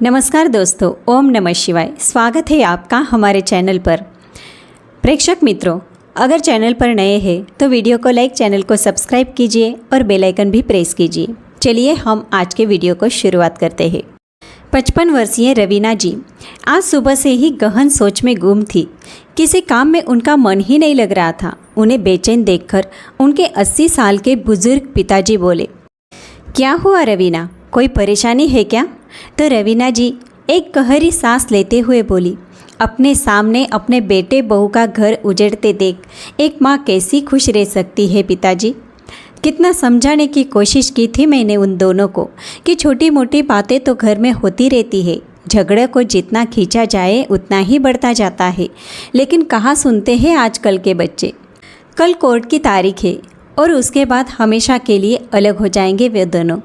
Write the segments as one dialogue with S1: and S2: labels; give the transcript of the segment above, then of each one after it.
S1: नमस्कार दोस्तों, ओम नमः शिवाय। स्वागत है आपका हमारे चैनल पर। प्रेक्षक मित्रों, अगर चैनल पर नए हैं तो वीडियो को लाइक, चैनल को सब्सक्राइब कीजिए और बेल आइकन भी प्रेस कीजिए। चलिए हम आज के वीडियो को शुरुआत करते हैं। 55 वर्षीय रवीना जी आज सुबह से ही गहन सोच में गुम थी। किसी काम में उनका मन ही नहीं लग रहा था। उन्हें बेचैन देखकर उनके 80 साल के बुजुर्ग पिताजी बोले, क्या हुआ रवीना, कोई परेशानी है क्या? तो रवीना जी एक गहरी सांस लेते हुए बोली, अपने सामने अपने बेटे बहू का घर उजड़ते देख एक माँ कैसी खुश रह सकती है पिताजी। कितना समझाने की कोशिश की थी मैंने उन दोनों को कि छोटी मोटी बातें तो घर में होती रहती है, झगड़े को जितना खींचा जाए उतना ही बढ़ता जाता है, लेकिन कहाँ सुनते हैं आजकल के बच्चे। कल कोर्ट की तारीख है और उसके बाद हमेशा के लिए अलग हो जाएंगे वे दोनों।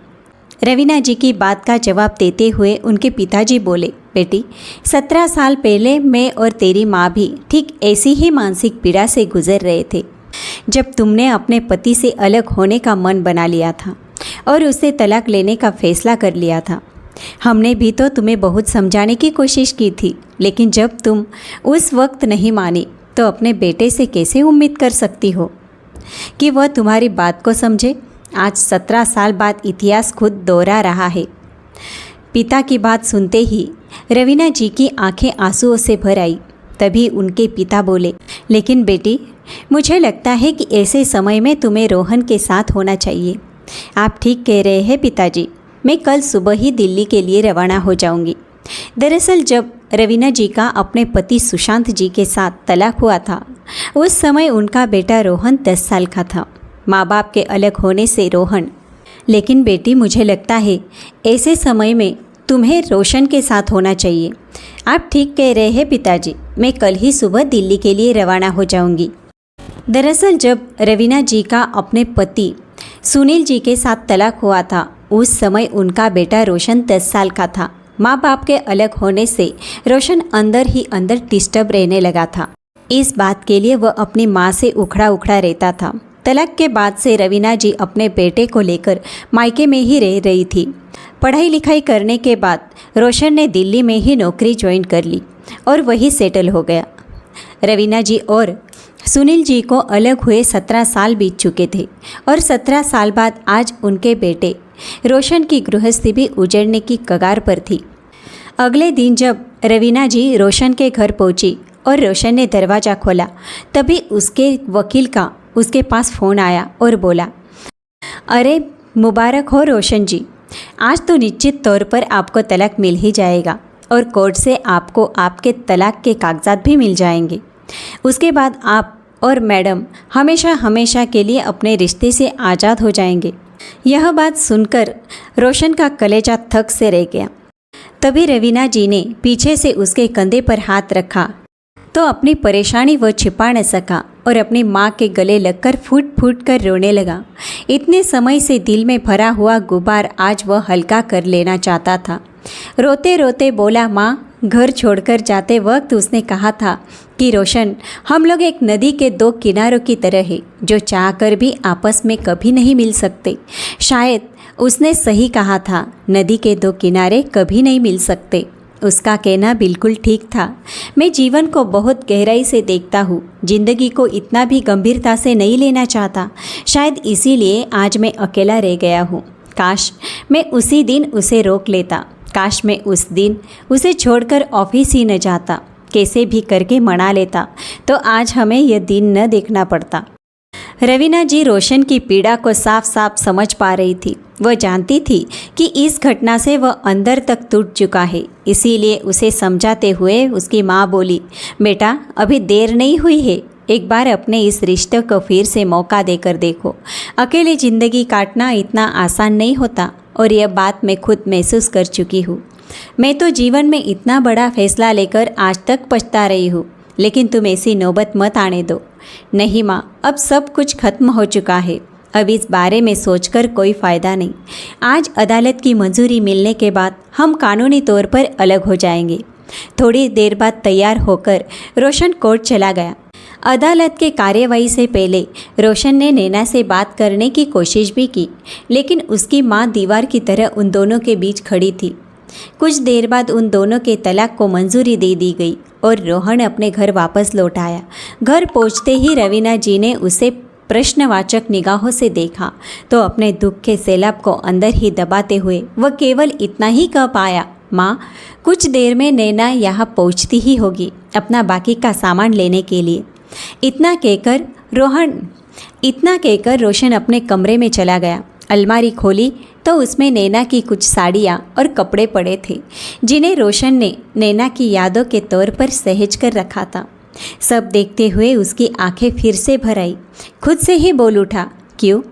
S1: रवीना जी की बात का जवाब देते हुए उनके पिताजी बोले, बेटी 17 साल पहले मैं और तेरी माँ भी ठीक ऐसी ही मानसिक पीड़ा से गुजर रहे थे जब तुमने अपने पति से अलग होने का मन बना लिया था और उससे तलाक लेने का फैसला कर लिया था। हमने भी तो तुम्हें बहुत समझाने की कोशिश की थी, लेकिन जब तुम उस वक्त नहीं मानी तो अपने बेटे से कैसे उम्मीद कर सकती हो कि वह तुम्हारी बात को समझे। आज 17 साल बाद इतिहास खुद दोहरा रहा है। पिता की बात सुनते ही रवीना जी की आंखें आंसुओं से भर आई। तभी उनके पिता बोले, लेकिन बेटी मुझे लगता है कि ऐसे समय में तुम्हें रोहन के साथ होना चाहिए। आप ठीक कह रहे हैं पिताजी, मैं कल सुबह ही दिल्ली के लिए रवाना हो जाऊंगी। दरअसल जब रवीना जी का अपने पति सुशांत जी के साथ तलाक हुआ था, उस समय उनका बेटा रोहन 10 साल का था। माँ बाप के अलग होने से रोहन, लेकिन बेटी मुझे लगता है ऐसे समय में तुम्हें रोशन के साथ होना चाहिए। आप ठीक कह रहे हैं पिताजी, मैं कल ही सुबह दिल्ली के लिए रवाना हो जाऊंगी। दरअसल जब रवीना जी का अपने पति सुनील जी के साथ तलाक हुआ था, उस समय उनका बेटा रोशन 10 साल का था। माँ बाप के अलग होने से रोशन अंदर ही अंदर डिस्टर्ब रहने लगा था। इस बात के लिए वह अपनी माँ से उखड़ा उखड़ा रहता था। तलाक के बाद से रवीना जी अपने बेटे को लेकर मायके में ही रह रही थी। पढ़ाई लिखाई करने के बाद रोशन ने दिल्ली में ही नौकरी ज्वाइन कर ली और वही सेटल हो गया। रवीना जी और सुनील जी को अलग हुए 17 साल बीत चुके थे और 17 साल बाद आज उनके बेटे रोशन की गृहस्थी भी उजड़ने की कगार पर थी। अगले दिन जब रवीना जी रोशन के घर पहुंची और रोशन ने दरवाज़ा खोला, तभी उसके वकील का उसके पास फ़ोन आया और बोला, अरे मुबारक हो रोशन जी, आज तो निश्चित तौर पर आपको तलाक मिल ही जाएगा और कोर्ट से आपको आपके तलाक के कागजात भी मिल जाएंगे। उसके बाद आप और मैडम हमेशा हमेशा के लिए अपने रिश्ते से आज़ाद हो जाएंगे। यह बात सुनकर रोशन का कलेजा थक से रह गया। तभी रवीना जी ने पीछे से उसके कंधे पर हाथ रखा तो अपनी परेशानी वह छिपा न सका और अपनी माँ के गले लगकर फूट फूट कर रोने लगा। इतने समय से दिल में भरा हुआ गुबार आज वह हल्का कर लेना चाहता था। रोते रोते बोला, माँ, घर छोड़कर जाते वक्त उसने कहा था कि रोशन, हम लोग एक नदी के 2 किनारों की तरह है जो चाहकर भी आपस में कभी नहीं मिल सकते। शायद उसने सही कहा था, नदी के 2 किनारे कभी नहीं मिल सकते। उसका कहना बिल्कुल ठीक था। मैं जीवन को बहुत गहराई से देखता हूँ, जिंदगी को इतना भी गंभीरता से नहीं लेना चाहता। शायद इसीलिए आज मैं अकेला रह गया हूँ। काश मैं उसी दिन उसे रोक लेता, काश मैं उस दिन उसे छोड़कर ऑफिस ही न जाता, कैसे भी करके मना लेता तो आज हमें यह दिन न देखना पड़ता। रवीना जी रोशन की पीड़ा को साफ साफ समझ पा रही थी। वह जानती थी कि इस घटना से वह अंदर तक टूट चुका है। इसीलिए उसे समझाते हुए उसकी माँ बोली, बेटा अभी देर नहीं हुई है, एक बार अपने इस रिश्ते को फिर से मौका देकर देखो। अकेले ज़िंदगी काटना इतना आसान नहीं होता और यह बात मैं खुद महसूस कर चुकी हूँ। मैं तो जीवन में इतना बड़ा फैसला लेकर आज तक पछता रही हूँ, लेकिन तुम ऐसी नौबत मत आने दो। नहीं माँ, अब सब कुछ खत्म हो चुका है, अब इस बारे में सोचकर कोई फ़ायदा नहीं। आज अदालत की मंजूरी मिलने के बाद हम कानूनी तौर पर अलग हो जाएंगे। थोड़ी देर बाद तैयार होकर रोशन कोर्ट चला गया। अदालत के कार्यवाही से पहले रोशन ने नैना से बात करने की कोशिश भी की, लेकिन उसकी माँ दीवार की तरह उन दोनों के बीच खड़ी थी। कुछ देर बाद उन दोनों के तलाक को मंजूरी दे दी गई और रोहन अपने घर वापस लौट आया। घर पहुंचते ही रवीना जी ने उसे प्रश्नवाचक निगाहों से देखा तो अपने दुख के सैलाब को अंदर ही दबाते हुए वह केवल इतना ही कह पाया, माँ, कुछ देर में नैना यहाँ पहुँचती ही होगी अपना बाकी का सामान लेने के लिए। इतना कहकर रोशन अपने कमरे में चला गया। अलमारी खोली तो उसमें नैना की कुछ साड़ियाँ और कपड़े पड़े थे जिन्हें रोशन ने नैना की यादों के तौर पर सहेज कर रखा था। सब देखते हुए उसकी आंखें फिर से भर आई। खुद से ही बोल उठा, क्यों?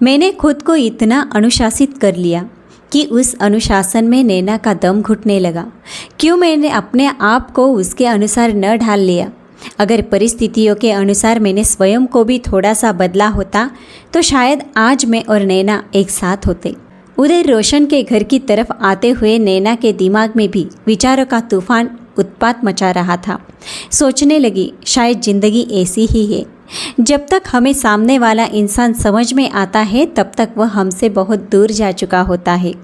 S1: मैंने खुद को इतना अनुशासित कर लिया कि उस अनुशासन में नैना का दम घुटने लगा। क्यों मैंने अपने आप को उसके अनुसार न ढाल लिया? अगर परिस्थितियों के अनुसार मैंने स्वयं को भी थोड़ा सा बदला होता तो शायद आज मैं और नैना एक साथ होते। उधर रोशन के घर की तरफ आते हुए नैना के दिमाग में भी विचारों का तूफान उत्पात मचा रहा था। सोचने लगी, शायद ज़िंदगी ऐसी ही है, जब तक हमें सामने वाला इंसान समझ में आता है तब तक वह हमसे बहुत दूर जा चुका होता है।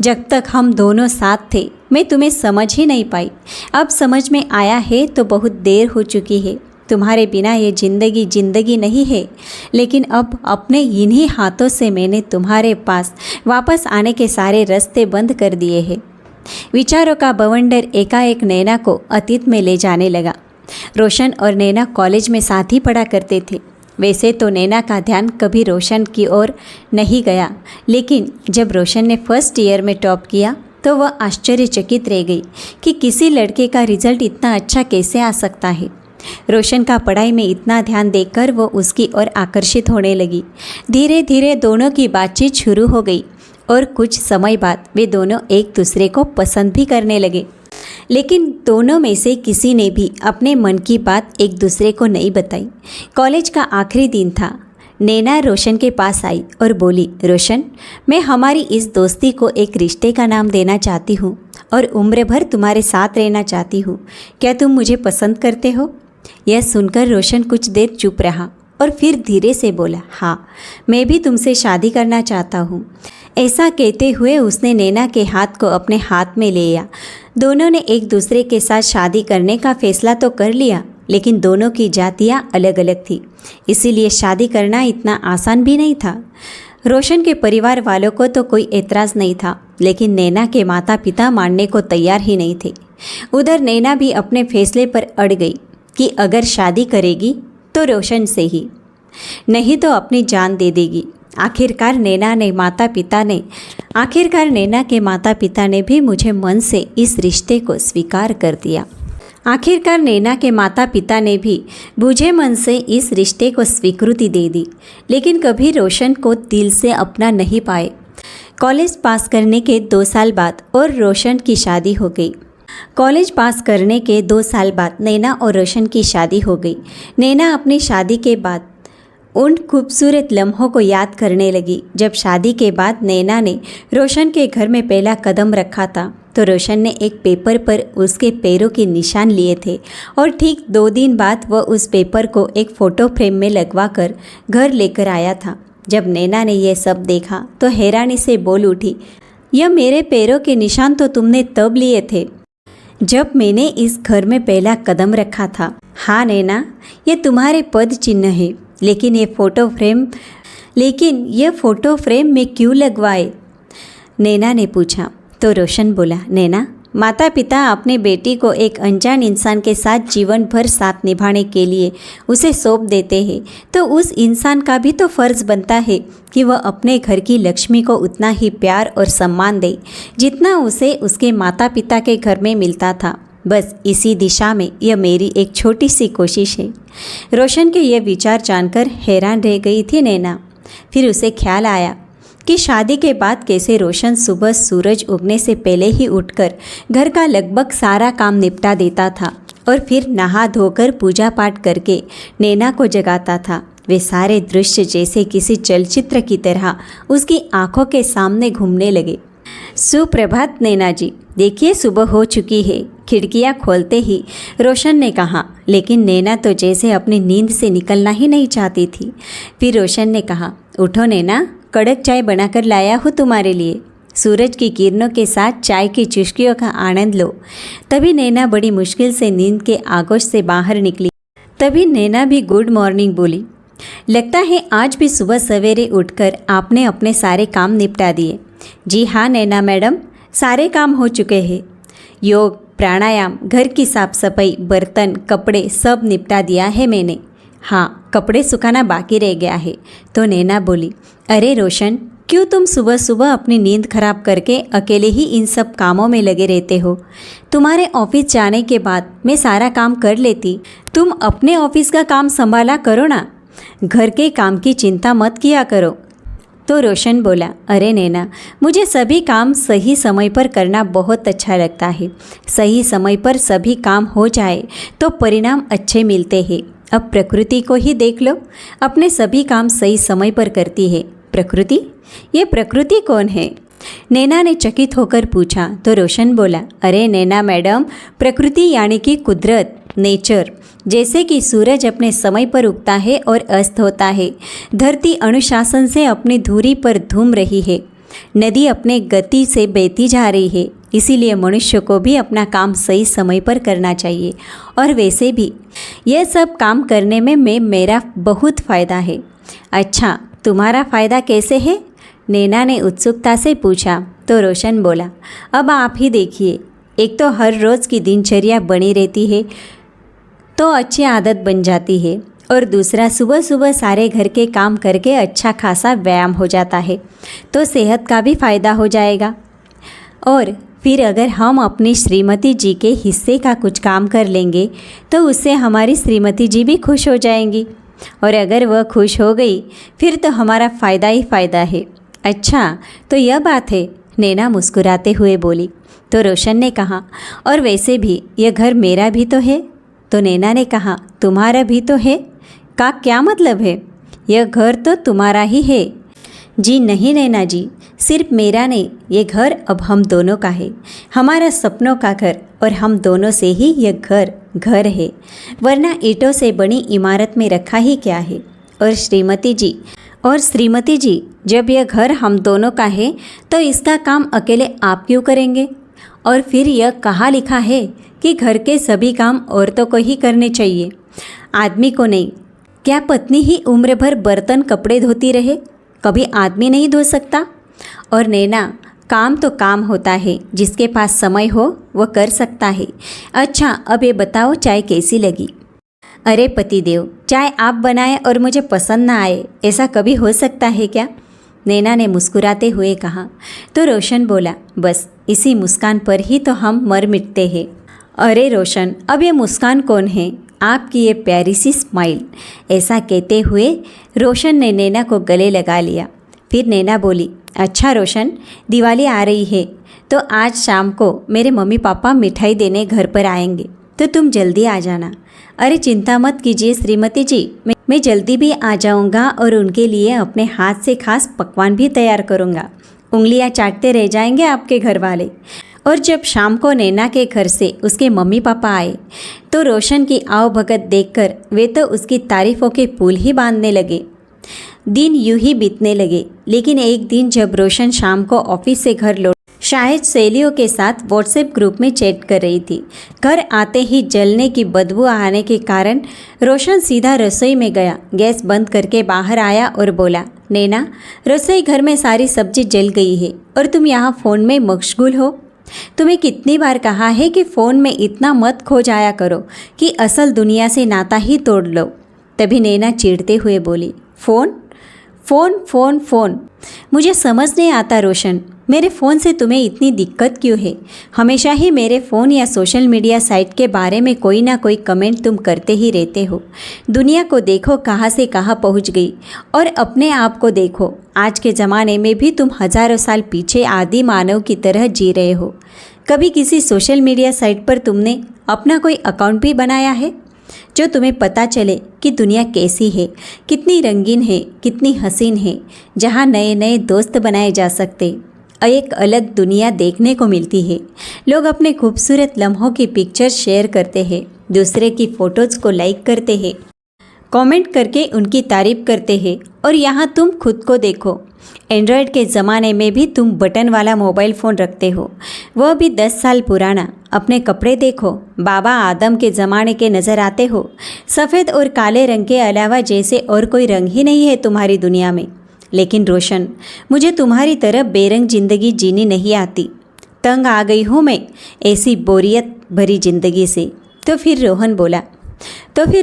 S1: जब तक हम दोनों साथ थे मैं तुम्हें समझ ही नहीं पाई, अब समझ में आया है तो बहुत देर हो चुकी है। तुम्हारे बिना ये ज़िंदगी नहीं है, लेकिन अब अपने इन्हीं हाथों से मैंने तुम्हारे पास वापस आने के सारे रास्ते बंद कर दिए हैं। विचारों का बवंडर एकाएक नैना को अतीत में ले जाने लगा। रोशन और नैना कॉलेज में साथ ही पढ़ा करते थे। वैसे तो नैना का ध्यान कभी रोशन की ओर नहीं गया, लेकिन जब रोशन ने फर्स्ट ईयर में टॉप किया तो वह आश्चर्यचकित रह गई कि किसी लड़के का रिजल्ट इतना अच्छा कैसे आ सकता है। रोशन का पढ़ाई में इतना ध्यान देखकर वो उसकी ओर आकर्षित होने लगी। धीरे धीरे दोनों की बातचीत शुरू हो गई और कुछ समय बाद वे दोनों एक दूसरे को पसंद भी करने लगे। लेकिन दोनों में से किसी ने भी अपने मन की बात एक दूसरे को नहीं बताई। कॉलेज का आखिरी दिन था। नैना रोशन के पास आई और बोली, रोशन, मैं हमारी इस दोस्ती को एक रिश्ते का नाम देना चाहती हूँ और उम्र भर तुम्हारे साथ रहना चाहती हूँ। क्या तुम मुझे पसंद करते हो? यह सुनकर रोशन कुछ देर चुप रहा और फिर धीरे से बोला, हाँ, मैं भी तुमसे शादी करना चाहता हूँ। ऐसा कहते हुए उसने नैना के हाथ को अपने हाथ में ले लिया। दोनों ने एक दूसरे के साथ शादी करने का फैसला तो कर लिया, लेकिन दोनों की जातियाँ अलग अलग थी, इसीलिए शादी करना इतना आसान भी नहीं था। रोशन के परिवार वालों को तो कोई एतराज़ नहीं था, लेकिन नैना के माता पिता मानने को तैयार ही नहीं थे। उधर नैना भी अपने फैसले पर अड़ गई कि अगर शादी करेगी तो रोशन से ही, नहीं तो अपनी जान दे देगी। आखिरकार नैना के माता पिता ने भी मुझे मन से इस रिश्ते को स्वीकार कर दिया। आखिरकार नैना के माता पिता ने भी बुझे मन से इस रिश्ते को स्वीकृति दे दी, लेकिन कभी रोशन को दिल से अपना नहीं पाए। कॉलेज पास करने के 2 साल बाद और रोशन की शादी हो गई। कॉलेज पास करने के 2 साल बाद नैना और रोशन की शादी हो गई। नैना अपनी शादी के बाद उन खूबसूरत लम्हों को याद करने लगी जब शादी के बाद नैना ने रोशन के घर में पहला कदम रखा था तो रोशन ने एक पेपर पर उसके पैरों के निशान लिए थे और ठीक 2 दिन बाद वह उस पेपर को एक फ़ोटो फ्रेम में लगवा कर घर लेकर आया था। जब नैना ने यह सब देखा तो हैरानी से बोल उठी, यह मेरे पैरों के निशान तो तुमने तब लिए थे जब मैंने इस घर में पहला कदम रखा था। हाँ नैना, ये तुम्हारे पद चिन्ह है, लेकिन ये फ़ोटो फ्रेम में क्यों लगवाए? नैना ने पूछा तो रोशन बोला, नैना, माता पिता अपने बेटी को एक अनजान इंसान के साथ जीवन भर साथ निभाने के लिए उसे सौंप देते हैं, तो उस इंसान का भी तो फ़र्ज़ बनता है कि वह अपने घर की लक्ष्मी को उतना ही प्यार और सम्मान दे जितना उसे उसके माता पिता के घर में मिलता था। बस इसी दिशा में यह मेरी एक छोटी सी कोशिश है। रोशन के ये विचार जानकर हैरान रह गई थी नैना। फिर उसे ख्याल आया कि शादी के बाद कैसे रोशन सुबह सूरज उगने से पहले ही उठकर घर का लगभग सारा काम निपटा देता था और फिर नहा धोकर पूजा पाठ करके नैना को जगाता था। वे सारे दृश्य जैसे किसी चलचित्र की तरह उसकी आंखों के सामने घूमने लगे। सुप्रभात नैना जी, देखिए सुबह हो चुकी है, खिड़कियां खोलते ही रोशन ने कहा, लेकिन नैना तो जैसे अपनी नींद से निकलना ही नहीं चाहती थी। फिर रोशन ने कहा, उठो नैना, कड़क चाय बनाकर लाया हूँ तुम्हारे लिए। सूरज की किरणों के साथ चाय की चुस्कियों का आनंद लो। तभी नैना बड़ी मुश्किल से नींद के आगोश से बाहर निकली। तभी नैना भी गुड मॉर्निंग बोली। लगता है आज भी सुबह सवेरे उठकर आपने अपने सारे काम निपटा दिए। जी हाँ नैना मैडम, सारे काम हो चुके हैं। योग, प्राणायाम, घर की साफ सफाई, बर्तन, कपड़े सब निपटा दिया है मैंने। हाँ, कपड़े सुखाना बाकी रह गया है। तो नैना बोली, अरे रोशन, क्यों तुम सुबह सुबह अपनी नींद खराब करके अकेले ही इन सब कामों में लगे रहते हो? तुम्हारे ऑफिस जाने के बाद मैं सारा काम कर लेती। तुम अपने ऑफिस का काम संभाला करो ना, घर के काम की चिंता मत किया करो। तो रोशन बोला, अरे नैना, मुझे सभी काम सही समय पर करना बहुत अच्छा लगता है। सही समय पर सभी काम हो जाए तो परिणाम अच्छे मिलते हैं। अब प्रकृति को ही देख लो, अपने सभी काम सही समय पर करती है। प्रकृति? ये प्रकृति कौन है? नैना ने चकित होकर पूछा। तो रोशन बोला, अरे नैना मैडम, प्रकृति यानी कि कुदरत, नेचर। जैसे कि सूरज अपने समय पर उगता है और अस्त होता है, धरती अनुशासन से अपनी धुरी पर घूम रही है, नदी अपने गति से बहती जा रही है, इसीलिए मनुष्य को भी अपना काम सही समय पर करना चाहिए। और वैसे भी यह सब काम करने में मेरा बहुत फ़ायदा है। अच्छा, तुम्हारा फ़ायदा कैसे है? नैना ने उत्सुकता से पूछा। तो रोशन बोला, अब आप ही देखिए, एक तो हर रोज़ की दिनचर्या बनी रहती है तो अच्छी आदत बन जाती है, और दूसरा सुबह सुबह सारे घर के काम करके अच्छा खासा व्यायाम हो जाता है, तो सेहत का भी फ़ायदा हो जाएगा। और फिर अगर हम अपनी श्रीमती जी के हिस्से का कुछ काम कर लेंगे तो उससे हमारी श्रीमती जी भी खुश हो जाएंगी, और अगर वह खुश हो गई फिर तो हमारा फ़ायदा ही फ़ायदा है। अच्छा, तो यह बात है, नैना मुस्कुराते हुए बोली। तो रोशन ने कहा, और वैसे भी यह घर मेरा भी तो है। तो नैना ने कहा, तुम्हारा भी तो है? का क्या मतलब है? यह घर तो तुम्हारा ही है। जी नहीं नैना जी, सिर्फ मेरा नहीं, ये घर अब हम दोनों का है, हमारा सपनों का घर, और हम दोनों से ही यह घर घर है, वरना ईंटों से बनी इमारत में रखा ही क्या है। और श्रीमती जी, जब यह घर हम दोनों का है तो इसका काम अकेले आप क्यों करेंगे? और फिर यह कहाँ लिखा है कि घर के सभी काम औरतों को ही करने चाहिए, आदमी को नहीं? क्या पत्नी ही उम्र भर बर्तन कपड़े धोती रहे? कभी आदमी नहीं धो सकता? और नैना, काम तो काम होता है, जिसके पास समय हो वो कर सकता है। अच्छा, अब ये बताओ चाय कैसी लगी? अरे पतिदेव, चाय आप बनाए और मुझे पसंद ना आए, ऐसा कभी हो सकता है क्या? नैना ने मुस्कुराते हुए कहा। तो रोशन बोला, बस इसी मुस्कान पर ही तो हम मर मिटते हैं। अरे रोशन, अब ये मुस्कान कौन है? आपकी ये प्यारी सी स्माइल। ऐसा कहते हुए रोशन ने नैना को गले लगा लिया। फिर नैना बोली, अच्छा रोशन, दिवाली आ रही है तो आज शाम को मेरे मम्मी पापा मिठाई देने घर पर आएंगे, तो तुम जल्दी आ जाना। अरे चिंता मत कीजिए श्रीमती जी, मैं जल्दी भी आ जाऊंगा और उनके लिए अपने हाथ से खास पकवान भी तैयार करूंगा। उंगलियां चाटते रह जाएंगे आपके घर वाले। और जब शाम को नैना के घर से उसके मम्मी पापा आए तो रोशन की आवभगत देखकर वे तो उसकी तारीफ़ों के पुल ही बांधने लगे। दिन यूं ही बीतने लगे, लेकिन एक दिन जब रोशन शाम को ऑफिस से घर लौट शायद सहेलियों के साथ व्हाट्सएप ग्रुप में चैट कर रही थी। घर आते ही जलने की बदबू आने के कारण रोशन सीधा रसोई में गया, गैस बंद करके बाहर आया और बोला, नैना, रसोई घर में सारी सब्जी जल गई है और तुम यहाँ फ़ोन में मशगूल हो। तुम्हें कितनी बार कहा है कि फ़ोन में इतना मत खो जाया करो कि असल दुनिया से नाता ही तोड़ लो। तभी नैना चिढ़ते हुए बोली, फ़ोन फ़ोन फ़ोन फ़ोन मुझे समझ नहीं आता रोशन, मेरे फ़ोन से तुम्हें इतनी दिक्कत क्यों है? हमेशा ही मेरे फ़ोन या सोशल मीडिया साइट के बारे में कोई ना कोई कमेंट तुम करते ही रहते हो। दुनिया को देखो कहाँ से कहाँ पहुँच गई, और अपने आप को देखो, आज के ज़माने में भी तुम हज़ारों साल पीछे आदि मानव की तरह जी रहे हो। कभी किसी सोशल मीडिया साइट पर तुमने अपना कोई अकाउंट भी बनाया है जो तुम्हें पता चले कि दुनिया कैसी है, कितनी रंगीन है, कितनी हसीन है, जहाँ नए नए दोस्त बनाए जा सकते, एक अलग दुनिया देखने को मिलती है। लोग अपने खूबसूरत लम्हों की पिक्चर शेयर करते हैं, दूसरे की फ़ोटोज़ को लाइक करते हैं, कमेंट करके उनकी तारीफ करते हैं, और यहाँ तुम खुद को देखो, एंड्रॉयड के ज़माने में भी तुम बटन वाला मोबाइल फ़ोन रखते हो, वह भी 10 साल पुराना। अपने कपड़े देखो, बाबा आदम के ज़माने के नज़र आते हो। सफ़ेद और काले रंग के अलावा जैसे और कोई रंग ही नहीं है तुम्हारी दुनिया में। लेकिन रोशन, मुझे तुम्हारी तरह बेरंग ज़िंदगी जीनी नहीं आती। तंग आ गई हूँ मैं ऐसी बोरियत भरी ज़िंदगी से। तो फिर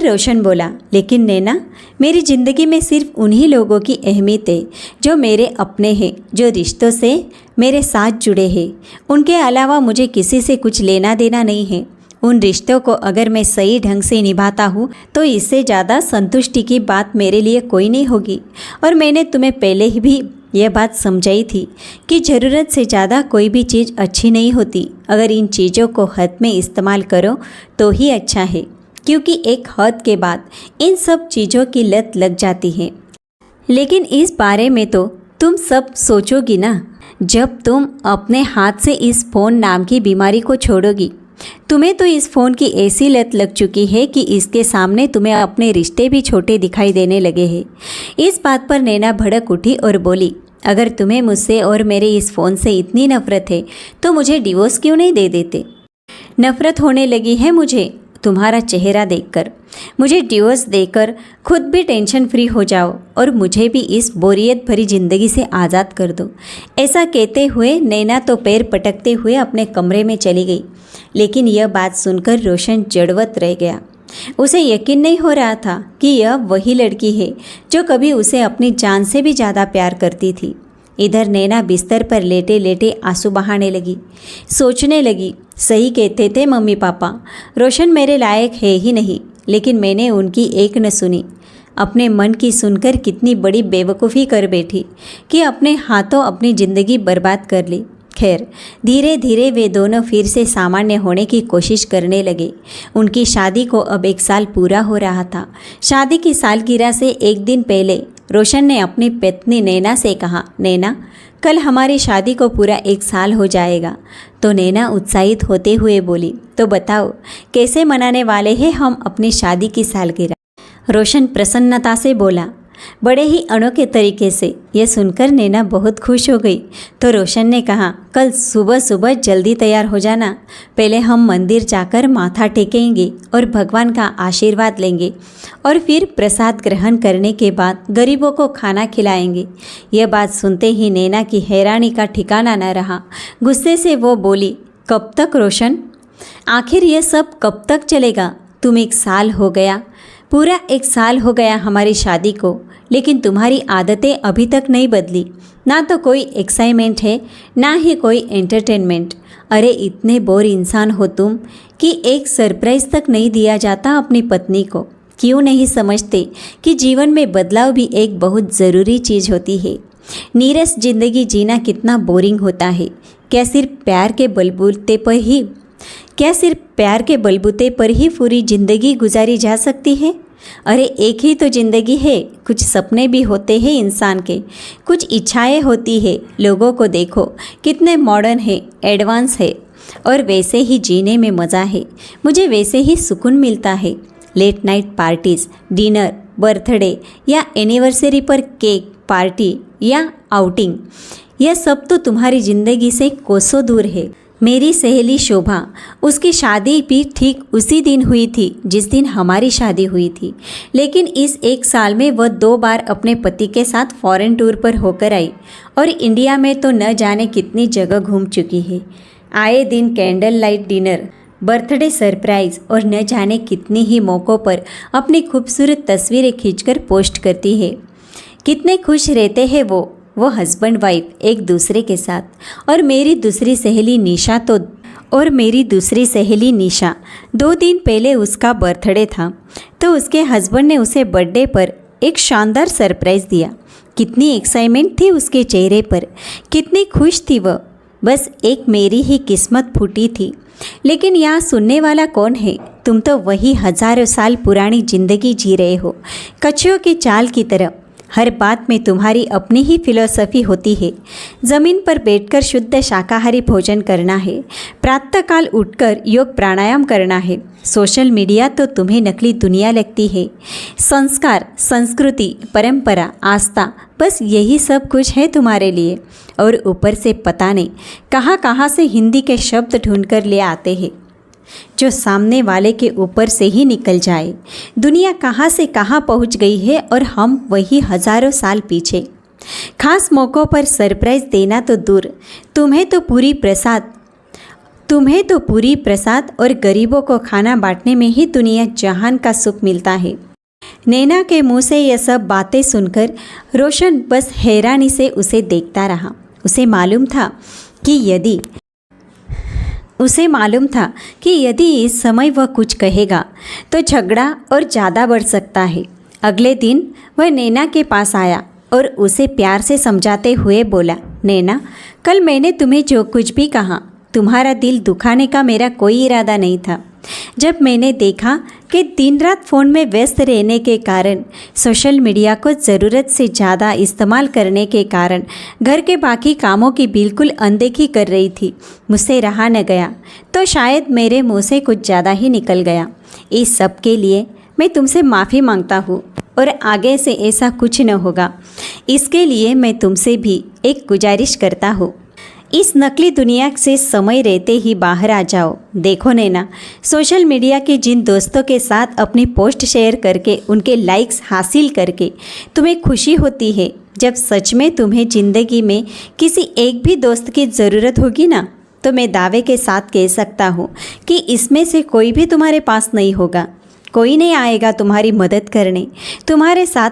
S1: रोशन बोला, लेकिन नैना, मेरी ज़िंदगी में सिर्फ उन्हीं लोगों की अहमियत है जो मेरे अपने हैं, जो रिश्तों से मेरे साथ जुड़े हैं। उनके अलावा मुझे किसी से कुछ लेना देना नहीं है। उन रिश्तों को अगर मैं सही ढंग से निभाता हूँ तो इससे ज़्यादा संतुष्टि की बात मेरे लिए कोई नहीं होगी। और मैंने तुम्हें पहले ही भी यह बात समझाई थी कि ज़रूरत से ज़्यादा कोई भी चीज़ अच्छी नहीं होती। अगर इन चीज़ों को हद में इस्तेमाल करो तो ही अच्छा है, क्योंकि एक हद के बाद इन सब चीज़ों की लत लग जाती है। लेकिन इस बारे में तो तुम सब सोचोगी ना, जब तुम अपने हाथ से इस फ़ोन नाम की बीमारी को छोड़ोगी। तुम्हें तो इस फ़ोन की ऐसी लत लग चुकी है कि इसके सामने तुम्हें अपने रिश्ते भी छोटे दिखाई देने लगे हैं। इस बात पर नैना भड़क उठी और बोली, अगर तुम्हें मुझसे और मेरे इस फ़ोन से इतनी नफ़रत है तो मुझे डिवोर्स क्यों नहीं दे देते? नफ़रत होने लगी है मुझे तुम्हारा चेहरा देखकर। मुझे डिवोर्स देकर खुद भी टेंशन फ्री हो जाओ और मुझे भी इस बोरियत भरी ज़िंदगी से आज़ाद कर दो। ऐसा कहते हुए नैना तो पैर पटकते हुए अपने कमरे में चली गई। लेकिन यह बात सुनकर रोशन जड़वत रह गया। उसे यकीन नहीं हो रहा था कि यह वही लड़की है जो कभी उसे अपनी जान से भी ज़्यादा प्यार करती थी। इधर नैना बिस्तर पर लेटे लेटे आंसू बहाने लगी। सोचने लगी, सही कहते थे मम्मी पापा, रोशन मेरे लायक है ही नहीं, लेकिन मैंने उनकी एक न सुनी। अपने मन की सुनकर कितनी बड़ी बेवकूफ़ी कर बैठी कि अपने हाथों अपनी ज़िंदगी बर्बाद कर ली। खैर, धीरे धीरे वे दोनों फिर से सामान्य होने की कोशिश करने लगे। उनकी शादी को अब 1 साल पूरा हो रहा था। शादी की सालगिरह से एक दिन पहले रोशन ने अपनी पत्नी नैना से कहा, नैना, कल हमारी शादी को पूरा 1 साल हो जाएगा। तो नैना उत्साहित होते हुए बोली, तो बताओ कैसे मनाने वाले हैं हम अपनी शादी की सालगिरह? रोशन प्रसन्नता से बोला, बड़े ही अनोखे तरीके से। यह सुनकर नैना बहुत खुश हो गई। तो रोशन ने कहा, कल सुबह सुबह जल्दी तैयार हो जाना। पहले हम मंदिर जाकर माथा टेकेंगे और भगवान का आशीर्वाद लेंगे, और फिर प्रसाद ग्रहण करने के बाद गरीबों को खाना खिलाएंगे। यह बात सुनते ही नैना की हैरानी का ठिकाना न रहा। गुस्से से वो बोली, कब तक रोशन? आखिर यह सब कब तक चलेगा? तुम 1 साल हो गया, पूरा 1 साल हो गया हमारी शादी को, लेकिन तुम्हारी आदतें अभी तक नहीं बदली। ना तो कोई एक्साइटमेंट है, ना ही कोई एंटरटेनमेंट। अरे इतने बोर इंसान हो तुम कि एक सरप्राइज़ तक नहीं दिया जाता अपनी पत्नी को। क्यों नहीं समझते कि जीवन में बदलाव भी एक बहुत ज़रूरी चीज़ होती है? नीरस जिंदगी जीना कितना बोरिंग होता है। क्या सिर्फ प्यार के बलबूते पर ही पूरी ज़िंदगी गुजारी जा सकती है? अरे एक ही तो ज़िंदगी है, कुछ सपने भी होते हैं इंसान के, कुछ इच्छाएं होती है। लोगों को देखो कितने मॉडर्न है, एडवांस है, और वैसे ही जीने में मज़ा है। मुझे वैसे ही सुकून मिलता है। Late night parties, dinner, birthday या एनिवर्सरी पर केक पार्टी या आउटिंग, यह सब तो तुम्हारी ज़िंदगी से कोसों दूर है। मेरी सहेली शोभा, उसकी शादी भी ठीक उसी दिन हुई थी जिस दिन हमारी शादी हुई थी, लेकिन इस 1 साल में वह 2 बार अपने पति के साथ फॉरेन टूर पर होकर आई, और इंडिया में तो न जाने कितनी जगह घूम चुकी है। आए दिन candle light dinner, birthday surprise और न जाने कितनी ही मौक़ों पर अपनी खूबसूरत तस्वीरें खींचकर पोस्ट करती है। कितने खुश रहते हैं वो हस्बैंड वाइफ एक दूसरे के साथ। और मेरी दूसरी सहेली निशा 2 दिन पहले उसका बर्थडे था, तो उसके हस्बैंड ने उसे बर्थडे पर एक शानदार सरप्राइज़ दिया। कितनी एक्साइटमेंट थी उसके चेहरे पर, कितनी खुश थी वह। बस एक मेरी ही किस्मत फूटी थी। लेकिन यहाँ सुनने वाला कौन है? तुम तो वही हज़ारों साल पुरानी ज़िंदगी जी रहे हो, कछुओं की चाल की तरह। हर बात में तुम्हारी अपनी ही फिलॉसफी होती है। ज़मीन पर बैठकर शुद्ध शाकाहारी भोजन करना है, प्रातःकाल उठकर योग प्राणायाम करना है। सोशल मीडिया तो तुम्हें नकली दुनिया लगती है। संस्कार, संस्कृति, परंपरा, आस्था, बस यही सब कुछ है तुम्हारे लिए। और ऊपर से पता नहीं कहाँ कहाँ से हिंदी के शब्द ढूंढकर ले आते हैं जो सामने वाले के ऊपर से ही निकल जाए। दुनिया कहाँ से कहाँ पहुँच गई है और हम वही हजारों साल पीछे। खास मौक़ों पर सरप्राइज़ देना तो दूर, तुम्हें तो पूरी प्रसाद और गरीबों को खाना बांटने में ही दुनिया जहान का सुख मिलता है। नैना के मुंह से यह सब बातें सुनकर रोशन बस हैरानी से उसे देखता रहा। उसे मालूम था कि यदि इस समय वह कुछ कहेगा तो झगड़ा और ज़्यादा बढ़ सकता है। अगले दिन वह नैना के पास आया और उसे प्यार से समझाते हुए बोला, नैना, कल मैंने तुम्हें जो कुछ भी कहा, तुम्हारा दिल दुखाने का मेरा कोई इरादा नहीं था। जब मैंने देखा कि दिन रात फ़ोन में व्यस्त रहने के कारण, सोशल मीडिया को ज़रूरत से ज़्यादा इस्तेमाल करने के कारण घर के बाकी कामों की बिल्कुल अनदेखी कर रही थी, मुझसे रहा न गया, तो शायद मेरे मुंह से कुछ ज़्यादा ही निकल गया। इस सब के लिए मैं तुमसे माफ़ी मांगता हूँ और आगे से ऐसा कुछ न होगा। इसके लिए मैं तुमसे भी एक गुजारिश करता हूँ, इस नकली दुनिया से समय रहते ही बाहर आ जाओ। देखो नैना, सोशल मीडिया के जिन दोस्तों के साथ अपनी पोस्ट शेयर करके उनके लाइक्स हासिल करके तुम्हें खुशी होती है, जब सच में तुम्हें ज़िंदगी में किसी एक भी दोस्त की ज़रूरत होगी ना, तो मैं दावे के साथ कह सकता हूँ कि इसमें से कोई भी तुम्हारे पास नहीं होगा। कोई नहीं आएगा तुम्हारी मदद करने, तुम्हारे साथ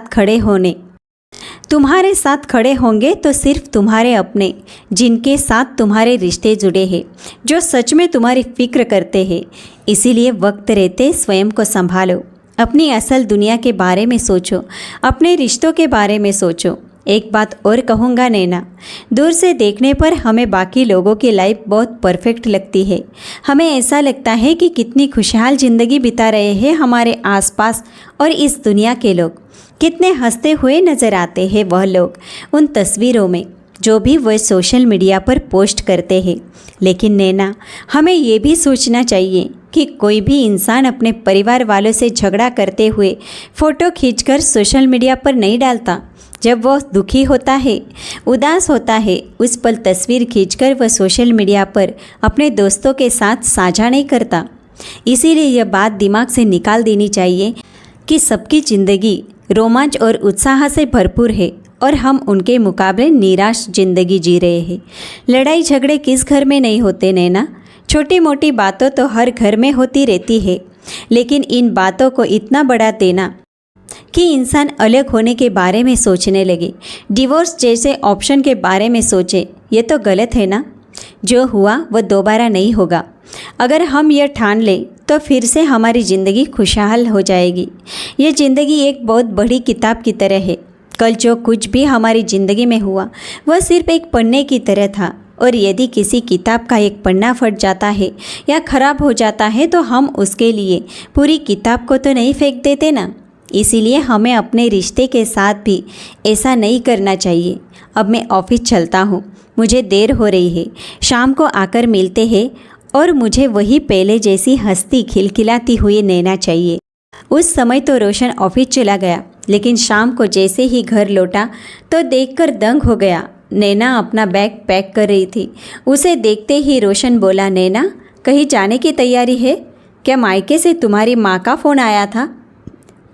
S1: खड़े होंगे तो सिर्फ तुम्हारे अपने, जिनके साथ तुम्हारे रिश्ते जुड़े हैं, जो सच में तुम्हारी फिक्र करते हैं। इसीलिए वक्त रहते स्वयं को संभालो, अपनी असल दुनिया के बारे में सोचो, अपने रिश्तों के बारे में सोचो। एक बात और कहूँगा नैना, दूर से देखने पर हमें बाकी लोगों की लाइफ बहुत परफेक्ट लगती है। हमें ऐसा लगता है कि कितनी खुशहाल ज़िंदगी बिता रहे हैं हमारे आसपास, और इस दुनिया के लोग कितने हंसते हुए नज़र आते हैं वह लोग उन तस्वीरों में जो भी वह सोशल मीडिया पर पोस्ट करते हैं। लेकिन नैना, हमें ये भी सोचना चाहिए कि कोई भी इंसान अपने परिवार वालों से झगड़ा करते हुए फ़ोटो खींचकर सोशल मीडिया पर नहीं डालता। जब वह दुखी होता है, उदास होता है, उस पल तस्वीर खींचकर वह सोशल मीडिया पर अपने दोस्तों के साथ साझा नहीं करता। इसीलिए यह बात दिमाग से निकाल देनी चाहिए कि सबकी ज़िंदगी रोमांच और उत्साह से भरपूर है और हम उनके मुकाबले निराश जिंदगी जी रहे हैं। लड़ाई झगड़े किस घर में नहीं होते नैना? छोटी मोटी बातों तो हर घर में होती रहती है, लेकिन इन बातों को इतना बढ़ा देना कि इंसान अलग होने के बारे में सोचने लगे, डिवोर्स जैसे ऑप्शन के बारे में सोचे, ये तो गलत है ना। जो हुआ वह दोबारा नहीं होगा। अगर हम यह ठान लें तो फिर से हमारी ज़िंदगी खुशहाल हो जाएगी। ये ज़िंदगी एक बहुत बड़ी किताब की तरह है। कल जो कुछ भी हमारी ज़िंदगी में हुआ वह सिर्फ एक पन्ने की तरह था, और यदि किसी किताब का एक पन्ना फट जाता है या ख़राब हो जाता है तो हम उसके लिए पूरी किताब को तो नहीं फेंक देते ना। इसीलिए हमें अपने रिश्ते के साथ भी ऐसा नहीं करना चाहिए। अब मैं ऑफिस चलता हूँ, मुझे देर हो रही है। शाम को आकर मिलते हैं और मुझे वही पहले जैसी हंसती खिलखिलाती हुई नैना चाहिए। उस समय तो रोशन ऑफिस चला गया, लेकिन शाम को जैसे ही घर लौटा तो देखकर दंग हो गया। नैना अपना बैग पैक कर रही थी। उसे देखते ही रोशन बोला, नैना, कहीं जाने की तैयारी है क्या? मायके से तुम्हारी माँ का फ़ोन आया था।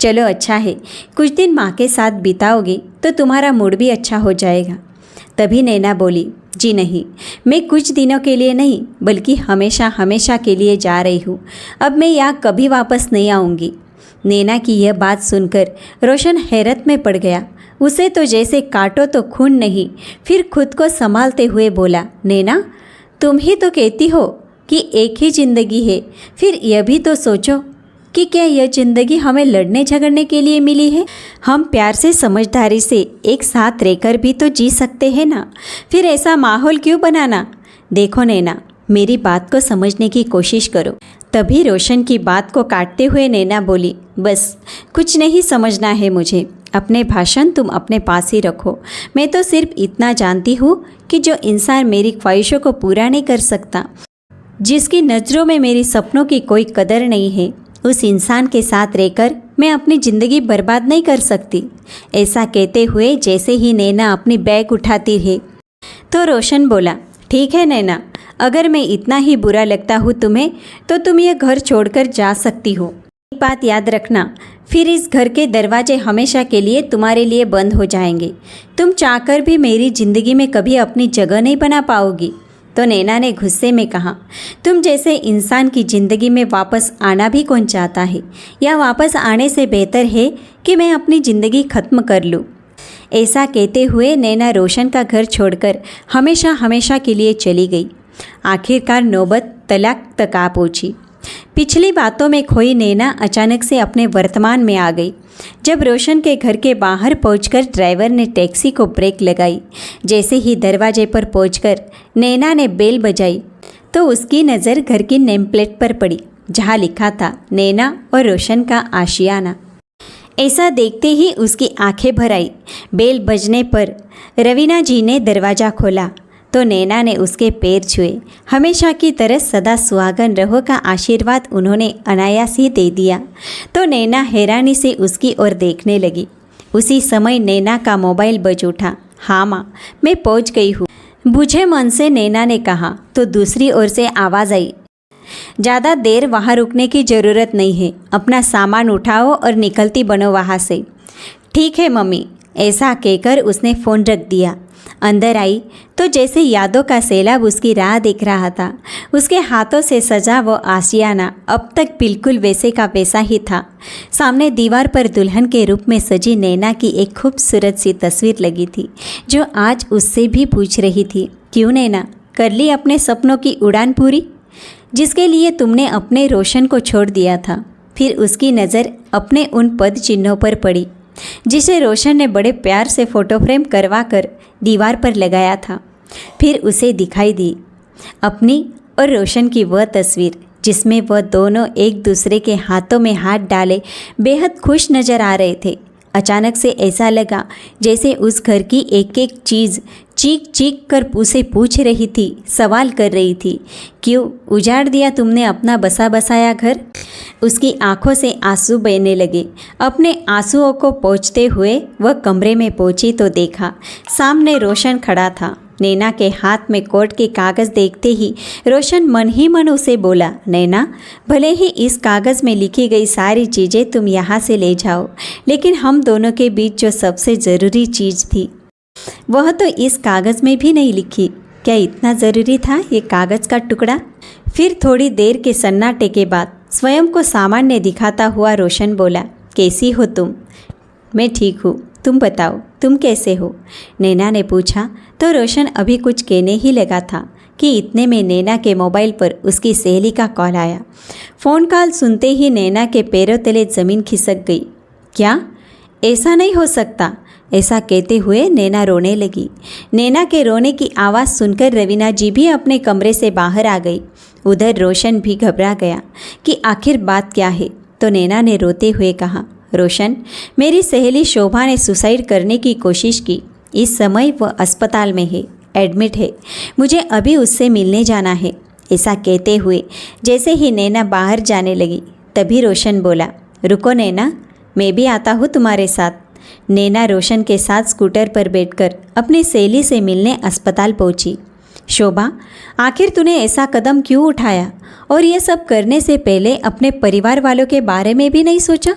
S1: चलो अच्छा है, कुछ दिन माँ के साथ बिताओगी तो तुम्हारा मूड भी अच्छा हो जाएगा। तभी नैना बोली, जी नहीं, मैं कुछ दिनों के लिए नहीं बल्कि हमेशा हमेशा के लिए जा रही हूँ। अब मैं यहाँ कभी वापस नहीं आऊँगी। नैना की यह बात सुनकर रोशन हैरत में पड़ गया। उसे तो जैसे काटो तो खून नहीं। फिर खुद को संभालते हुए बोला, नैना, तुम ही तो कहती हो कि एक ही ज़िंदगी है, फिर यह भी तो सोचो कि क्या यह ज़िंदगी हमें लड़ने झगड़ने के लिए मिली है? हम प्यार से समझदारी से एक साथ रहकर भी तो जी सकते हैं ना। फिर ऐसा माहौल क्यों बनाना? देखो नैना, मेरी बात को समझने की कोशिश करो। तभी रोशन की बात को काटते हुए नैना बोली, बस कुछ नहीं समझना है मुझे। अपने भाषण तुम अपने पास ही रखो। मैं तो सिर्फ इतना जानती हूँ कि जो इंसान मेरी ख्वाहिशों को पूरा नहीं कर सकता, जिसकी नज़रों में मेरी सपनों की कोई कदर नहीं है, उस इंसान के साथ रहकर मैं अपनी ज़िंदगी बर्बाद नहीं कर सकती। ऐसा कहते हुए जैसे ही नैना अपनी बैग उठाती है तो रोशन बोला, ठीक है नैना, अगर मैं इतना ही बुरा लगता हूँ तुम्हें तो तुम ये घर छोड़कर जा सकती हो। एक बात याद रखना, फिर इस घर के दरवाजे हमेशा के लिए तुम्हारे लिए बंद हो जाएंगे। तुम चाहकर भी मेरी ज़िंदगी में कभी अपनी जगह नहीं बना पाओगी। तो नैना ने गुस्से में कहा, तुम जैसे इंसान की ज़िंदगी में वापस आना भी कौन चाहता है, या वापस आने से बेहतर है कि मैं अपनी ज़िंदगी ख़त्म कर लूँ। ऐसा कहते हुए नैना रोशन का घर छोड़कर हमेशा हमेशा के लिए चली गई। आखिरकार नौबत तलाक तक आ पहुँची। पिछली बातों में खोई नैना अचानक से अपने वर्तमान में आ गई। जब रोशन के घर के बाहर पहुंचकर ड्राइवर ने टैक्सी को ब्रेक लगाई, जैसे ही दरवाजे पर पहुंचकर नैना ने बेल बजाई तो उसकी नज़र घर की नेम प्लेट पर पड़ी, जहां लिखा था नैना और रोशन का आशियाना। ऐसा देखते ही उसकी आंखें भर आई। बेल बजने पर रवीना जी ने दरवाज़ा खोला तो नैना ने उसके पैर छुए। हमेशा की तरह सदा सुहागन रहो का आशीर्वाद उन्होंने अनायास ही दे दिया। तो नैना हैरानी से उसकी ओर देखने लगी। उसी समय नैना का मोबाइल बज उठा। हाँ माँ, मैं पहुँच गई हूँ, बुझे मन से नैना ने कहा तो दूसरी ओर से आवाज़ आई, ज़्यादा देर वहाँ रुकने की ज़रूरत नहीं है, अपना सामान उठाओ और निकलती बनो वहाँ से। ठीक है मम्मी, ऐसा कहकर उसने फ़ोन रख दिया। अंदर आई तो जैसे यादों का सैलाब उसकी राह देख रहा था। उसके हाथों से सजा वो आशियाना अब तक बिल्कुल वैसे का वैसा ही था। सामने दीवार पर दुल्हन के रूप में सजी नैना की एक खूबसूरत सी तस्वीर लगी थी, जो आज उससे भी पूछ रही थी, क्यों नैना, कर ली अपने सपनों की उड़ान पूरी, जिसके लिए तुमने अपने रोशन को छोड़ दिया था। फिर उसकी नज़र अपने उन पद चिन्हों पर पड़ी जिसे रोशन ने बड़े प्यार से फ़ोटो फ्रेम करवा कर दीवार पर लगाया था। फिर उसे दिखाई दी अपनी और रोशन की वह तस्वीर जिसमें वह दोनों एक दूसरे के हाथों में हाथ डाले बेहद खुश नज़र आ रहे थे। अचानक से ऐसा लगा जैसे उस घर की एक एक चीज़ चीख चीख कर उसे पूछ रही थी, सवाल कर रही थी, क्यों उजाड़ दिया तुमने अपना बसा बसाया घर। उसकी आंखों से आंसू बहने लगे। अपने आंसुओं को पोंछते हुए वह कमरे में पहुंची तो देखा सामने रोशन खड़ा था। नैना के हाथ में कोर्ट के कागज़ देखते ही रोशन मन ही मन उसे बोला, नैना, भले ही इस कागज़ में लिखी गई सारी चीज़ें तुम यहाँ से ले जाओ, लेकिन हम दोनों के बीच जो सबसे ज़रूरी चीज़ थी वह तो इस कागज़ में भी नहीं लिखी। क्या इतना ज़रूरी था ये कागज़ का टुकड़ा? फिर थोड़ी देर के सन्नाटे के बाद स्वयं को सामान्य दिखाता हुआ रोशन बोला, कैसी हो तुम? मैं ठीक हूँ, तुम बताओ तुम कैसे हो? नैना ने पूछा तो रोशन अभी कुछ कहने ही लगा था कि इतने में नैना के मोबाइल पर उसकी सहेली का कॉल आया। फ़ोन कॉल सुनते ही नैना के पैरों तले ज़मीन खिसक गई। क्या? ऐसा नहीं हो सकता, ऐसा कहते हुए नैना रोने लगी। नैना के रोने की आवाज़ सुनकर रवीना जी भी अपने कमरे से बाहर आ गई। उधर रोशन भी घबरा गया कि आखिर बात क्या है। तो नैना ने रोते हुए कहा, रोशन, मेरी सहेली शोभा ने सुसाइड करने की कोशिश की। इस समय वह अस्पताल में है, एडमिट है। मुझे अभी उससे मिलने जाना है। ऐसा कहते हुए जैसे ही नैना बाहर जाने लगी तभी रोशन बोला, रुको नैना, मैं भी आता हूँ तुम्हारे साथ। नैना रोशन के साथ स्कूटर पर बैठकर अपनी सहेली से मिलने अस्पताल पहुंची। शोभा, आखिर तूने ऐसा कदम क्यों उठाया, और यह सब करने से पहले अपने परिवार वालों के बारे में भी नहीं सोचा?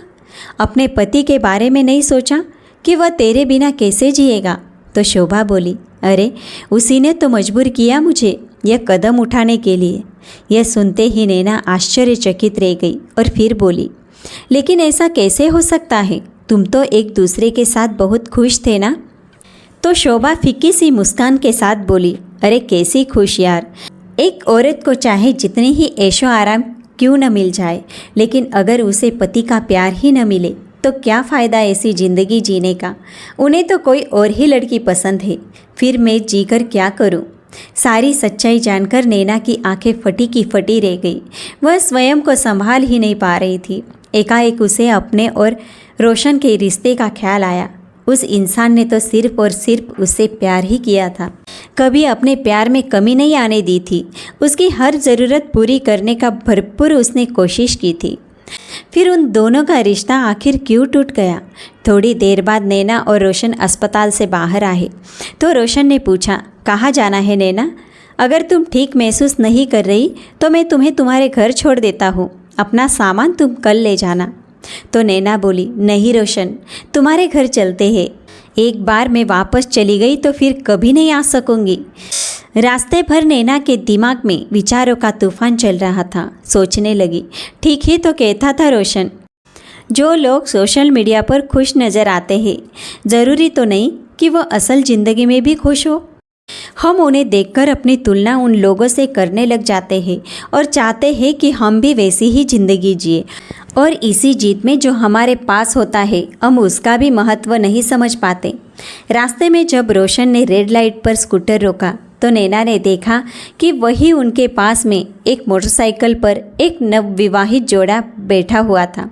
S1: अपने पति के बारे में नहीं सोचा कि वह तेरे बिना कैसे जिएगा? तो शोभा बोली, अरे उसी ने तो मजबूर किया मुझे यह कदम उठाने के लिए। यह सुनते ही नैना आश्चर्यचकित रह गई और फिर बोली, लेकिन ऐसा कैसे हो सकता है? तुम तो एक दूसरे के साथ बहुत खुश थे ना? तो शोभा फीकी सी मुस्कान के साथ बोली, अरे कैसी खुश यार। एक औरत को चाहे जितनी ही ऐशो आराम क्यों न मिल जाए, लेकिन अगर उसे पति का प्यार ही न मिले तो क्या फ़ायदा ऐसी ज़िंदगी जीने का। उन्हें तो कोई और ही लड़की पसंद है, फिर मैं जीकर क्या करूं? सारी सच्चाई जानकर नैना की आंखें फटी की फटी रह गई। वह स्वयं को संभाल ही नहीं पा रही थी। एकाएक उसे अपने और रोशन के रिश्ते का ख्याल आया। उस इंसान ने तो सिर्फ और सिर्फ उससे प्यार ही किया था, कभी अपने प्यार में कमी नहीं आने दी थी। उसकी हर ज़रूरत पूरी करने का भरपूर उसने कोशिश की थी। फिर उन दोनों का रिश्ता आखिर क्यों टूट गया? थोड़ी देर बाद नैना और रोशन अस्पताल से बाहर आए तो रोशन ने पूछा, कहाँ जाना है नैना? अगर तुम ठीक महसूस नहीं कर रही तो मैं तुम्हें तुम्हारे घर छोड़ देता हूँ, अपना सामान तुम कल ले जाना। तो नैना बोली, नहीं रोशन, तुम्हारे घर चलते हैं। एक बार मैं वापस चली गई तो फिर कभी नहीं आ सकूंगी। रास्ते भर नैना के दिमाग में विचारों का तूफान चल रहा था। सोचने लगी, ठीक ही तो कहता था रोशन, जो लोग सोशल मीडिया पर खुश नज़र आते हैं ज़रूरी तो नहीं कि वो असल ज़िंदगी में भी खुश हो। हम उन्हें देखकर अपनी तुलना उन लोगों से करने लग जाते हैं और चाहते हैं कि हम भी वैसी ही ज़िंदगी जिए। और इसी जीत में जो हमारे पास होता है हम उसका भी महत्व नहीं समझ पाते। रास्ते में जब रोशन ने रेड लाइट पर स्कूटर रोका तो नैना ने देखा कि वही उनके पास में एक मोटरसाइकिल पर एक नवविवाहित जोड़ा बैठा हुआ था।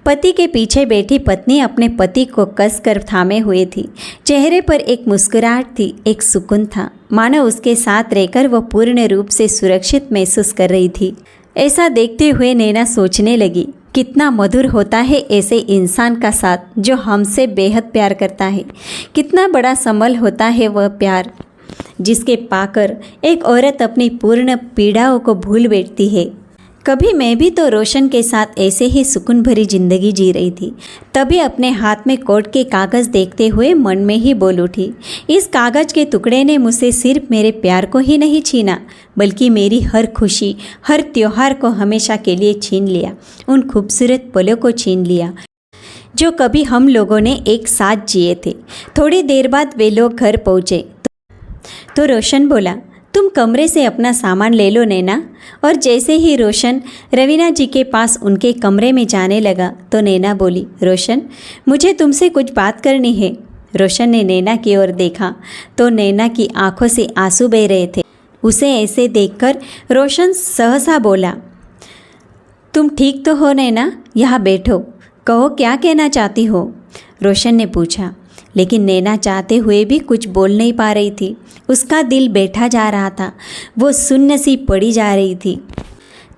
S1: पति के पीछे बैठी पत्नी अपने पति को कसकर थामे हुए थी। चेहरे पर एक मुस्कुराहट थी, एक सुकून था, मानो उसके साथ रहकर वो पूर्ण रूप से सुरक्षित महसूस कर रही थी। ऐसा देखते हुए नैना सोचने लगी, कितना मधुर होता है ऐसे इंसान का साथ जो हमसे बेहद प्यार करता है। कितना बड़ा संबल होता है वह प्यार जिसके पाकर एक औरत अपनी पूर्ण पीड़ाओं को भूल बैठती है। कभी मैं भी तो रोशन के साथ ऐसे ही सुकून भरी जिंदगी जी रही थी। तभी अपने हाथ में कोर्ट के कागज़ देखते हुए मन में ही बोल उठी, इस कागज़ के टुकड़े ने मुझसे सिर्फ मेरे प्यार को ही नहीं छीना बल्कि मेरी हर खुशी, हर त्योहार को हमेशा के लिए छीन लिया। उन खूबसूरत पलों को छीन लिया जो कभी हम लोगों ने एक साथ जिए थे। थोड़ी देर बाद वे लोग घर पहुँचे तो रोशन बोला, तुम कमरे से अपना सामान ले लो नैना। और जैसे ही रोशन रवीना जी के पास उनके कमरे में जाने लगा तो नैना बोली, रोशन, मुझे तुमसे कुछ बात करनी है। रोशन ने नैना की ओर देखा तो नैना की आंखों से आंसू बह रहे थे। उसे ऐसे देखकर रोशन सहसा बोला, तुम ठीक तो हो नैना? यहाँ बैठो, कहो क्या कहना चाहती हो? रोशन ने पूछा, लेकिन नैना चाहते हुए भी कुछ बोल नहीं पा रही थी। उसका दिल बैठा जा रहा था, वो सुन्न सी पड़ी जा रही थी।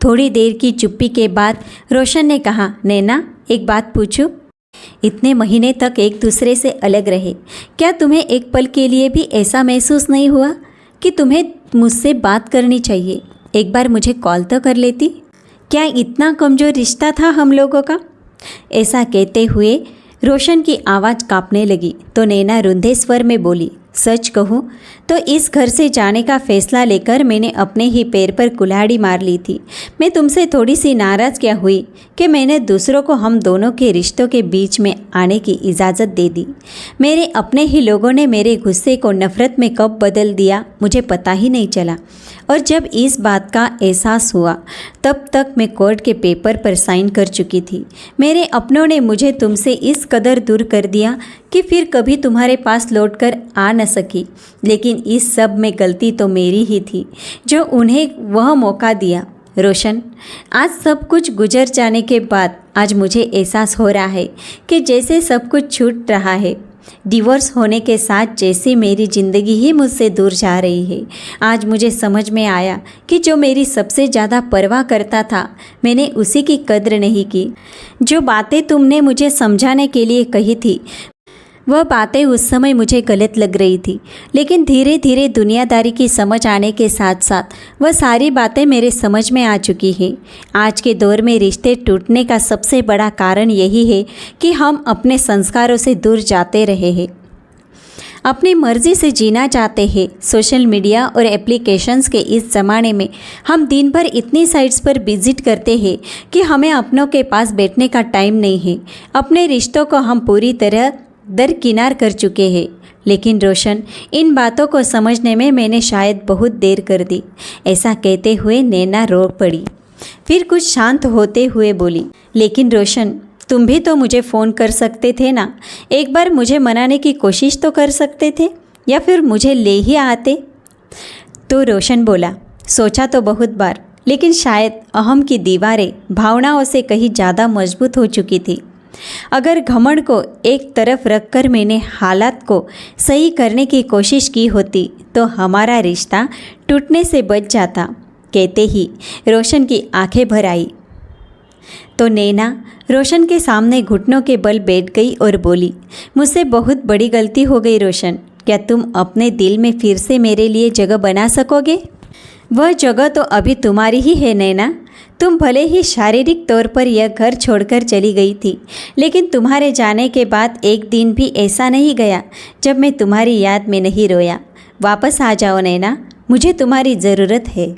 S1: थोड़ी देर की चुप्पी के बाद रोशन ने कहा, नैना एक बात पूछूं? इतने महीने तक एक दूसरे से अलग रहे, क्या तुम्हें एक पल के लिए भी ऐसा महसूस नहीं हुआ कि तुम्हें मुझसे बात करनी चाहिए? एक बार मुझे कॉल तो कर लेती। क्या इतना कमज़ोर रिश्ता था हम लोगों का? ऐसा कहते हुए रोशन की आवाज़ कांपने लगी तो नैना रुंधे स्वर में बोली, सच कहूँ तो इस घर से जाने का फ़ैसला लेकर मैंने अपने ही पैर पर कुल्हाड़ी मार ली थी। मैं तुमसे थोड़ी सी नाराज़ क्या हुई कि मैंने दूसरों को हम दोनों के रिश्तों के बीच में आने की इजाज़त दे दी। मेरे अपने ही लोगों ने मेरे गुस्से को नफ़रत में कब बदल दिया मुझे पता ही नहीं चला। और जब इस बात का एहसास हुआ तब तक मैं कोर्ट के पेपर पर साइन कर चुकी थी। मेरे अपनों ने मुझे तुमसे इस कदर दूर कर दिया कि फिर कभी तुम्हारे पास लौटकर आ न सकी। लेकिन इस सब में गलती तो मेरी ही थी जो उन्हें वह मौका दिया। रोशन, आज सब कुछ गुजर जाने के बाद आज मुझे एहसास हो रहा है कि जैसे सब कुछ छूट रहा है। डिवोर्स होने के साथ जैसे मेरी ज़िंदगी ही मुझसे दूर जा रही है। आज मुझे समझ में आया कि जो मेरी सबसे ज़्यादा परवाह करता था मैंने उसी की कद्र नहीं की। जो बातें तुमने मुझे समझाने के लिए कही थी वह बातें उस समय मुझे गलत लग रही थी, लेकिन धीरे धीरे दुनियादारी की समझ आने के साथ साथ वह सारी बातें मेरे समझ में आ चुकी हैं। आज के दौर में रिश्ते टूटने का सबसे बड़ा कारण यही है कि हम अपने संस्कारों से दूर जाते रहे हैं, अपनी मर्ज़ी से जीना चाहते हैं। सोशल मीडिया और एप्लीकेशंस के इस ज़माने में हम दिन भर इतनी साइट्स पर विजिट करते हैं कि हमें अपनों के पास बैठने का टाइम नहीं है। अपने रिश्तों को हम पूरी तरह दरकिनार कर चुके हैं। लेकिन रोशन, इन बातों को समझने में मैंने शायद बहुत देर कर दी। ऐसा कहते हुए नैना रो पड़ी। फिर कुछ शांत होते हुए बोली, लेकिन रोशन, तुम भी तो मुझे फ़ोन कर सकते थे ना। एक बार मुझे मनाने की कोशिश तो कर सकते थे, या फिर मुझे ले ही आते। तो रोशन बोला, सोचा तो बहुत बार, लेकिन शायद अहम की दीवारें भावनाओं से कहीं ज़्यादा मजबूत हो चुकी थी। अगर घमंड को एक तरफ रखकर मैंने हालात को सही करने की कोशिश की होती तो हमारा रिश्ता टूटने से बच जाता, कहते ही रोशन की आंखें भर आई। तो नैना रोशन के सामने घुटनों के बल बैठ गई और बोली, मुझसे बहुत बड़ी गलती हो गई रोशन। क्या तुम अपने दिल में फिर से मेरे लिए जगह बना सकोगे? वह जगह तो अभी तुम्हारी ही है नैना। तुम भले ही शारीरिक तौर पर यह घर छोड़कर चली गई थी, लेकिन तुम्हारे जाने के बाद एक दिन भी ऐसा नहीं गया जब मैं तुम्हारी याद में नहीं रोया। वापस आ जाओ नैना, मुझे तुम्हारी ज़रूरत है।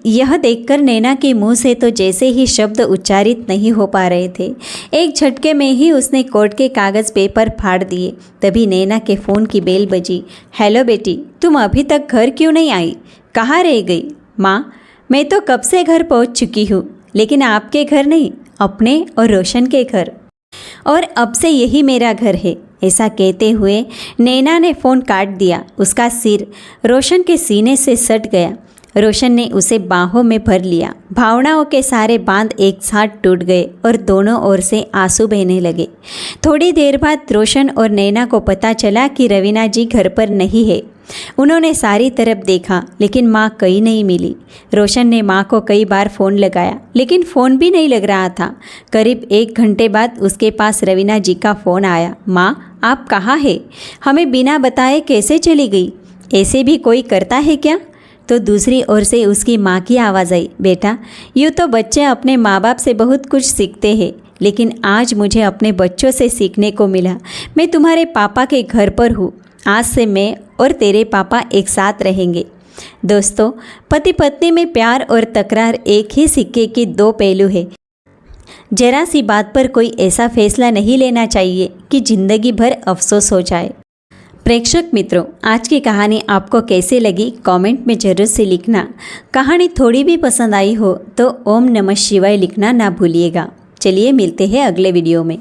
S1: यह देखकर नैना के मुंह से तो जैसे ही शब्द उच्चारित नहीं हो पा रहे थे। एक झटके में ही उसने कोर्ट के कागज़ पेपर फाड़ दिए। तभी नैना के फ़ोन की बेल बजी। हेलो बेटी, तुम अभी तक घर क्यों नहीं आई? कहाँ रह गई? माँ, मैं तो कब से घर पहुँच चुकी हूँ, लेकिन आपके घर नहीं, अपने और रोशन के घर। और अब से यही मेरा घर है। ऐसा कहते हुए नैना ने फ़ोन काट दिया। उसका सिर रोशन के सीने से सट गया। रोशन ने उसे बाहों में भर लिया। भावनाओं के सारे बांध एक साथ टूट गए और दोनों ओर से आंसू बहने लगे। थोड़ी देर बाद रोशन और नैना को पता चला कि रवीना जी घर पर नहीं है। उन्होंने सारी तरफ देखा, लेकिन माँ कहीं नहीं मिली। रोशन ने माँ को कई बार फ़ोन लगाया, लेकिन फ़ोन भी नहीं लग रहा था। करीब 1 घंटे बाद उसके पास रवीना जी का फ़ोन आया। माँ, आप कहाँ हैं? हमें बिना बताए कैसे चली गई? ऐसे भी कोई करता है क्या? तो दूसरी ओर से उसकी माँ की आवाज़ आई, बेटा, यूँ तो बच्चे अपने माँ बाप से बहुत कुछ सीखते हैं, लेकिन आज मुझे अपने बच्चों से सीखने को मिला। मैं तुम्हारे पापा के घर पर हूँ। आज से मैं और तेरे पापा एक साथ रहेंगे। दोस्तों, पति पत्नी में प्यार और तकरार एक ही सिक्के के 2 पहलू है। जरा सी बात पर कोई ऐसा फैसला नहीं लेना चाहिए कि ज़िंदगी भर अफसोस हो जाए। प्रेक्षक मित्रों, आज की कहानी आपको कैसे लगी कमेंट में ज़रूर से लिखना। कहानी थोड़ी भी पसंद आई हो तो ओम नमः शिवाय लिखना ना भूलिएगा। चलिए मिलते हैं अगले वीडियो में।